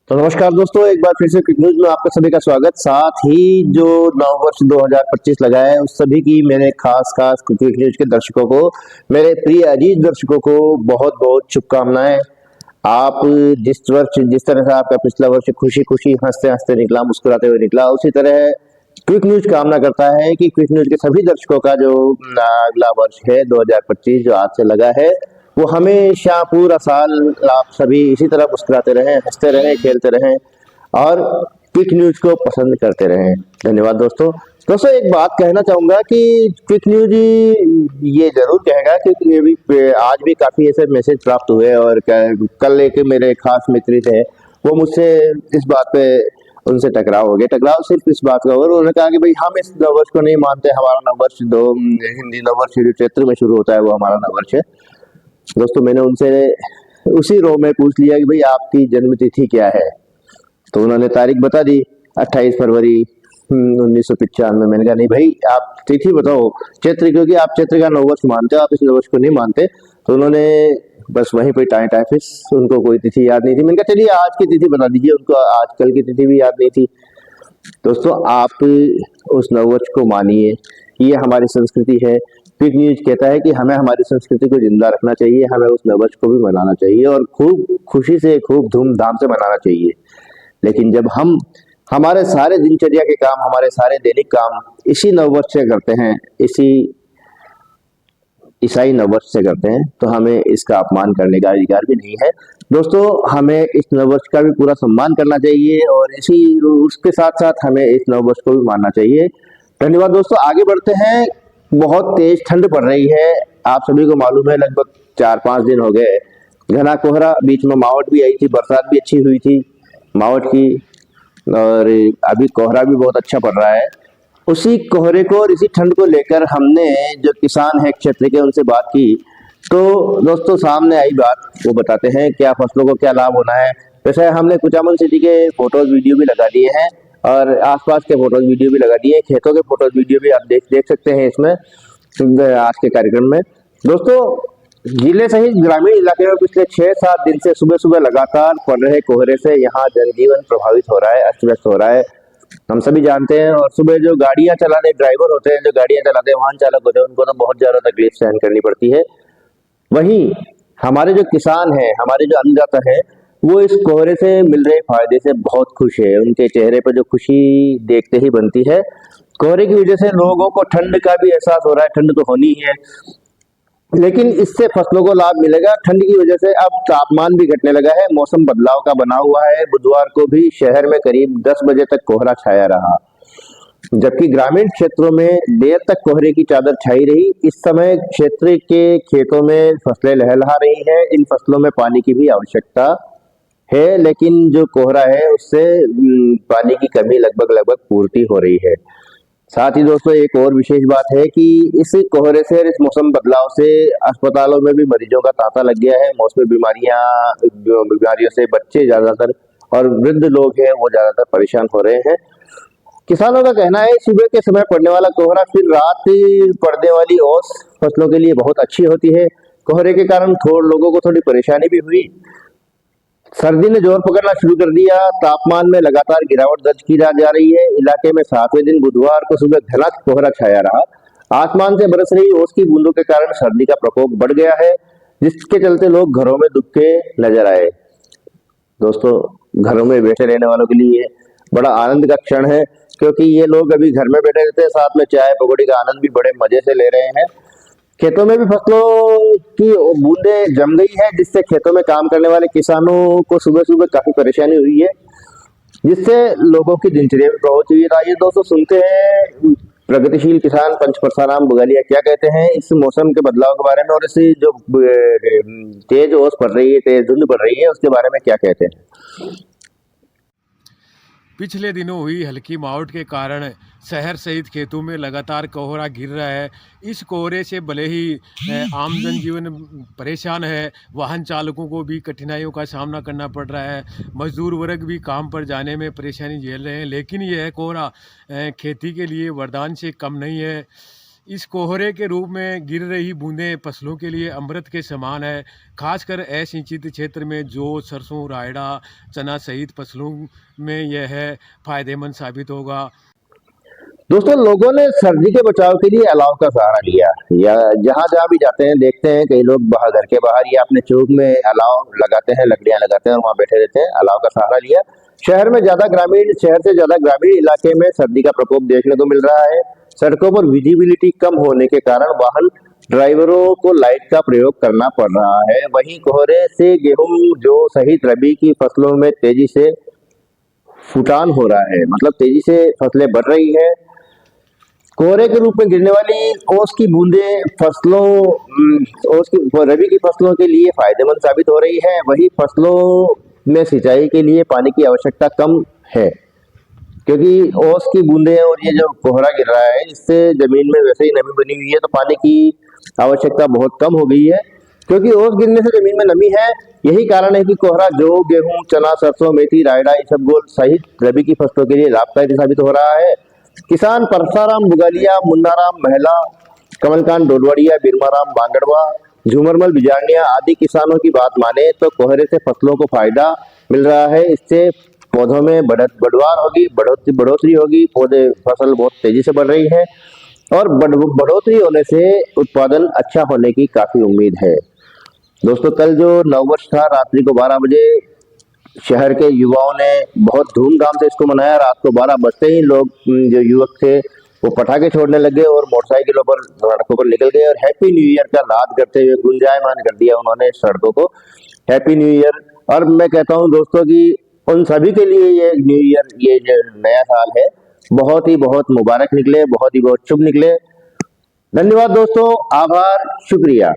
तो नमस्कार दोस्तों, एक बार फिर से क्विक न्यूज में आपका सभी का स्वागत। साथ ही जो नववर्ष 2025 लगा है उस सभी की मेरे खास खास क्विक न्यूज के दर्शकों को, मेरे प्रिय अजीज दर्शकों को बहुत बहुत शुभकामनाएं। आप जिस तरह से आपका पिछला वर्ष खुशी खुशी हंसते हंसते निकला, मुस्कुराते हुए निकला, उसी तरह क्विक न्यूज कामना करता है कि क्विक न्यूज के सभी दर्शकों का जो अगला वर्ष है 2025 जो आज से लगा है, वो हमेशा पूरा साल आप सभी इसी तरह मुस्कुराते रहें, हंसते रहें, खेलते रहें और क्विक न्यूज को पसंद करते रहें। धन्यवाद दोस्तों। दोस्तों एक बात कहना चाहूंगा कि क्विक न्यूज ये जरूर कहेगा कि ये भी आज भी काफी ऐसे मैसेज प्राप्त हुए और कल एक मेरे खास मित्र थे, वो मुझसे इस बात पे उनसे टकराव हो गया। टकराव सिर्फ इस बात का, और उन्होंने कहा कि भाई हम इस नववर्ष को नहीं मानते, हमारा नववर्ष दो हिंदी नववर्ष जो चैत्र में शुरू होता है वो हमारा नववर्ष है। दोस्तों मैंने उनसे उसी रो में पूछ लिया कि भाई आपकी जन्म तिथि क्या है, तो उन्होंने तारीख बता दी 28 फरवरी 1995। मैंने कहा नहीं भाई आप तिथि बताओ चैत्र, क्योंकि आप चैत्र का नववर्ष मानते हो, आप इस नववर्ष को नहीं मानते। तो उन्होंने बस वहीं पे टाइम टाइफिस, उनको कोई तिथि याद नहीं थी। मैंने कहा चलिए आज की तिथि बता दीजिए, उनको आज कल की तिथि भी याद नहीं थी। दोस्तों आप उस नववर्ष को मानिए, ये हमारी संस्कृति है। क्विक न्यूज कहता है कि हमें हमारी संस्कृति को जिंदा रखना चाहिए, हमें उस नववर्ष को भी मनाना चाहिए और खूब खुशी से, खूब धूमधाम से मनाना चाहिए। लेकिन जब हम हमारे सारे दिनचर्या के काम, हमारे सारे दैनिक काम इसी नववर्ष से करते हैं, इसी ईसाई नववर्ष से करते हैं, तो हमें इसका अपमान करने का अधिकार भी नहीं है। दोस्तों हमें इस नववर्ष का भी पूरा सम्मान करना चाहिए और इसी उसके साथ साथ हमें इस नववर्ष को भी मानना चाहिए। धन्यवाद दोस्तों। आगे बढ़ते हैं। बहुत तेज ठंड पड़ रही है, आप सभी को मालूम है। लगभग 4-5 दिन हो गए, घना कोहरा, बीच में मावठ भी आई थी, बरसात भी अच्छी हुई थी मावठ की, और अभी कोहरा भी बहुत अच्छा पड़ रहा है। उसी कोहरे को और इसी ठंड को लेकर हमने जो किसान है क्षेत्र के उनसे बात की, तो दोस्तों सामने आई बात वो बताते हैं क्या फसलों को क्या लाभ होना है। वैसे हमने कुचामन सिटी के फोटोज वीडियो भी लगा दिए हैं और आसपास के फोटोज वीडियो भी लगा दिए, खेतों के फोटोज वीडियो भी आप देख सकते हैं इसमें आज के कार्यक्रम में। दोस्तों जिले सहित ग्रामीण इलाके में पिछले 6-7 दिन से सुबह सुबह लगातार पड़ रहे कोहरे से यहाँ जनजीवन प्रभावित हो रहा है, अस्त व्यस्त हो रहा है, हम सभी जानते हैं। और सुबह जो गाड़ियां चलाने ड्राइवर होते हैं, जो गाड़ियां चलाते हैं, वाहन चालक होते हैं, उनको तो बहुत ज्यादा तकलीफ सहन करनी पड़ती है। वहीं हमारे जो किसान हैं, हमारे जो अन्नदाता है, वो इस कोहरे से मिल रहे फायदे से बहुत खुश है। उनके चेहरे पर जो खुशी देखते ही बनती है। कोहरे की वजह से लोगों को ठंड का भी एहसास हो रहा है, ठंड तो होनी ही है, लेकिन इससे फसलों को लाभ मिलेगा। ठंड की वजह से अब तापमान भी घटने लगा है, मौसम बदलाव का बना हुआ है। बुधवार को भी शहर में करीब 10 बजे तक कोहरा छाया रहा, जबकि ग्रामीण क्षेत्रों में देर तक कोहरे की चादर छाई रही। इस समय क्षेत्र के खेतों में फसलें लहलहा रही हैं। इन फसलों में पानी की भी आवश्यकता है, लेकिन जो कोहरा है उससे पानी की कमी लगभग पूर्ति हो रही है। साथ ही दोस्तों एक और विशेष बात है कि इस कोहरे से और इस मौसम बदलाव से अस्पतालों में भी मरीजों का तांता लग गया है। मौसमी बीमारियों से बच्चे ज्यादातर और वृद्ध लोग हैं वो ज्यादातर परेशान हो रहे हैं। किसानों का कहना है सुबह के समय पड़ने वाला कोहरा फिर रात पड़ने वाली ओस फसलों के लिए बहुत अच्छी होती है। कोहरे के कारण लोगों को थोड़ी परेशानी भी हुई। सर्दी ने जोर पकड़ना शुरू कर दिया, तापमान में लगातार गिरावट दर्ज की जा रही है। इलाके में 7वें दिन बुधवार को सुबह घना कोहरा छाया रहा। आसमान से बरस रही ओस की बूंदों के कारण सर्दी का प्रकोप बढ़ गया है, जिसके चलते लोग घरों में दुबके नजर आए। दोस्तों घरों में बैठे रहने वालों के लिए बड़ा आनंद का क्षण है, क्योंकि ये लोग अभी घर में बैठे रहते हैं, साथ में चाय पकौड़ी का आनंद भी बड़े मजे से ले रहे हैं। खेतों में भी फसलों की बूंदें जम गई है, जिससे खेतों में काम करने वाले किसानों को सुबह सुबह काफी परेशानी हुई है, जिससे लोगों की दिनचर्या में बहुत हुई है। आइए दोस्तों सुनते हैं प्रगतिशील किसान पंच परसाराम बगालिया क्या कहते हैं इस मौसम के बदलाव के बारे में, और इस जो तेज ओस पड़ रही है, तेज धुंध पड़ रही है, उसके बारे में क्या कहते हैं। पिछले दिनों हुई हल्की मावठ के कारण शहर सहित खेतों में लगातार कोहरा गिर रहा है। इस कोहरे से भले ही आम जनजीवन परेशान है, वाहन चालकों को भी कठिनाइयों का सामना करना पड़ रहा है, मजदूर वर्ग भी काम पर जाने में परेशानी झेल रहे हैं, लेकिन यह कोहरा खेती के लिए वरदान से कम नहीं है। इस कोहरे के रूप में गिर रही बूंदें फसलों के लिए अमृत के समान है। खासकर असिंचित क्षेत्र में जो सरसों, रायड़ा, चना सहित फसलों में यह फायदेमंद साबित होगा। दोस्तों, लोगों ने सर्दी के बचाव के लिए अलाव का सहारा लिया। या जहां जहां भी जाते हैं देखते हैं कई लोग बाहर, घर के बाहर या अपने चौक में अलाव लगाते हैं, लकड़ियां लगाते हैं और वहां बैठे रहते हैं, अलाव का सहारा लिया। शहर से ज्यादा ग्रामीण इलाके में सर्दी का प्रकोप देखने को मिल रहा है। सड़कों पर विजिबिलिटी कम होने के कारण वाहन ड्राइवरों को लाइट का प्रयोग करना पड़ रहा है। वहीं कोहरे से गेहूं जो सहित रबी की फसलों में तेजी से फुटान हो रहा है, मतलब तेजी से फसलें बढ़ रही है। कोहरे के रूप में गिरने वाली ओस की बूंदें रबी की फसलों के लिए फायदेमंद साबित हो रही है। वही फसलों में सिंचाई के लिए पानी की आवश्यकता कम है, क्योंकि ओस की बूंदें और ये जो कोहरा गिर रहा है इससे जमीन में वैसे ही नमी बनी हुई है, तो पानी की आवश्यकता बहुत कम हो गई है। क्योंकि ओस गिरने से जमीन में नमी है, यही कारण है कि कोहरा जौ, गेहूं, चना, सरसों, मेथी, रायड़ा, इसबगोल सहित रबी की फसलों के लिए लाभकारी साबित हो रहा है। किसान परसाराम बुगालिया, मुन्नाराम महला, कमलकांत डोडवाड़िया, बिरमाराम बांगड़वा, झूमरमल बिजारनिया आदि किसानों की बात माने तो कोहरे से फसलों को फायदा मिल रहा है। इससे पौधों में बढ़वार होगी, बढ़ोतरी होगी, पौधे फसल बहुत तेजी से बढ़ रही है और बढ़ोतरी होने से उत्पादन अच्छा होने की काफी उम्मीद है। दोस्तों, कल जो नववर्ष था, रात्रि को 12 बजे शहर के युवाओं ने बहुत धूमधाम से इसको मनाया। रात को 12 बजते ही लोग, जो युवक थे, वो पटाखे छोड़ने लगे और मोटरसाइकिलों पर सड़कों पर निकल गए और हैप्पी न्यू ईयर का नाद करते हुए गुंजायमान कर दिया उन्होंने सड़कों को, हैप्पी न्यू ईयर। और मैं कहता हूं दोस्तों कि उन सभी के लिए ये न्यू ईयर, ये जो नया साल है, बहुत ही बहुत मुबारक निकले, बहुत ही बहुत शुभ निकले। धन्यवाद दोस्तों, आभार, शुक्रिया।